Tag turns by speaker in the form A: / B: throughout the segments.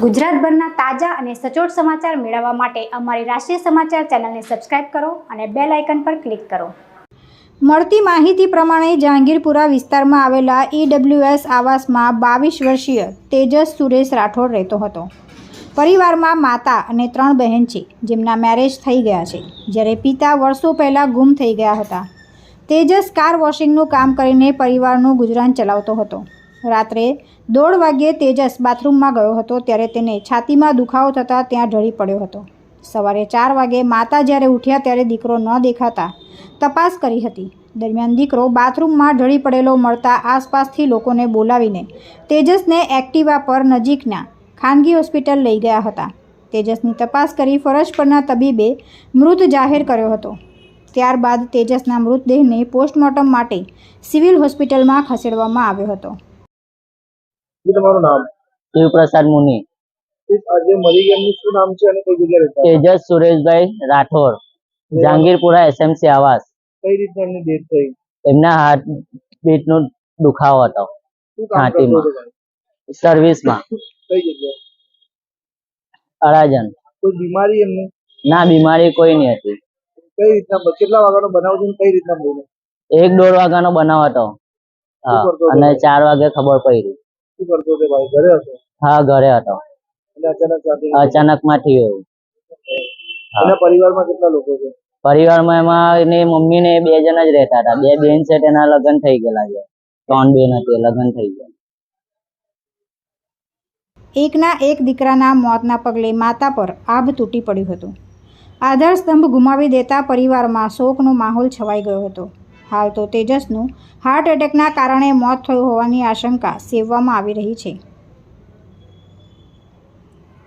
A: ગુજરાતભરના તાજા અને સચોટ સમાચાર મેળવવા માટે અમારી રાષ્ટ્રીય સમાચાર ચેનલને સબસ્ક્રાઇબ કરો અને બેલ આઇકન પર ક્લિક કરો। મળતી માહિતી પ્રમાણે જહાંગીરપુરા વિસ્તારમાં આવેલા EWS આવાસમાં 22 વર્ષીય તેજસ સુરેશ રાઠોડ રહેતો હતો। પરિવારમાં માતા અને 3 બહેન છે, જેમના મેરેજ થઈ ગયા છે, જ્યારે પિતા વર્ષો પહેલાં ગુમ થઈ ગયા હતા। તેજસ કાર વોશિંગનું કામ કરીને પરિવારનું ગુજરાન ચલાવતો હતો। રાત્રે 1:30 વાગ્યે તેજસ બાથરૂમમાં ગયો હતો, ત્યારે તેને છાતીમાં દુખાવો થતાં ત્યાં ઢળી પડ્યો હતો। સવારે 4 વાગ્યે માતા જ્યારે ઉઠ્યા ત્યારે દીકરો ન દેખાતા તપાસ કરી હતી। દરમિયાન દીકરો બાથરૂમમાં ઢળી પડેલો મળતા આસપાસથી લોકોને બોલાવીને તેજસને એક્ટિવા પર નજીકના ખાનગી હોસ્પિટલ લઈ ગયા હતા। તેજસની તપાસ કરી ફરજ પરના તબીબે મૃત જાહેર કર્યો હતો। ત્યારબાદ તેજસના મૃતદેહને પોસ્ટમોર્ટમ માટે સિવિલ હોસ્પિટલમાં ખસેડવામાં આવ્યો હતો।
B: તમારું નામ?
C: શિવપ્રસાદ મુનિ।
B: આજે મરી ગયા શું નામ છે અને કઈ જગ્યાએ રહેતા?
C: તેજસ સુરેશભાઈ રાઠોડ, જહાંગીરપુરા SMC આવાસ।
B: કઈ રીતે એમની ડેથ થઈ?
C: એમના હાર્ટ બીટનો દુખાવો હતો છાતીમાં, સર્વિસમાં।
B: કઈ જગ્યાએ?
C: અડાજણ।
B: કોઈ બીમારી એમને?
C: ના, બીમારી કોઈ નહીં હતી।
B: કઈ રીતના, કેટલા વાગ્યાનો બનાવ છે, કઈ રીતના બન્યો?
C: 1-1:30 વાગ્યાનો બનાવ હતો। હા, અને 4 વાગે ખબર પડી।
B: શું કરતો હતો ભાઈ? ઘરે હતો?
C: હા, ઘરે હતો।
B: અને
C: અચાનક માં થયું એવું।
B: એના પરિવારમાં કેટલા લોકો છે?
C: પરિવારમાં એમાં એની મમ્મી ને 2 જણ જ રહેતા હતા। 2 બેન છે, તેના લગ્ન થઈ ગયેલા છે। 3 બેન હતી, લગ્ન થઈ ગયા।
A: એકના એક દીકરાના મોતના પગલે માતા પર આભ તૂટી પડ્યું હતું। આધારસ્તંભ ગુમાવી દેતા પરિવારમાં શોકનો માહોલ છવાઈ ગયો હતો। હાલ તો તેજસનું હાર્ટ એટેકના કારણે મોત થયું હોવાની આશંકા સેવવામાં આવી રહી છે।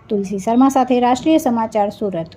A: તુલસી શર્મા સાથે રાષ્ટ્રીય સમાચાર, સુરત।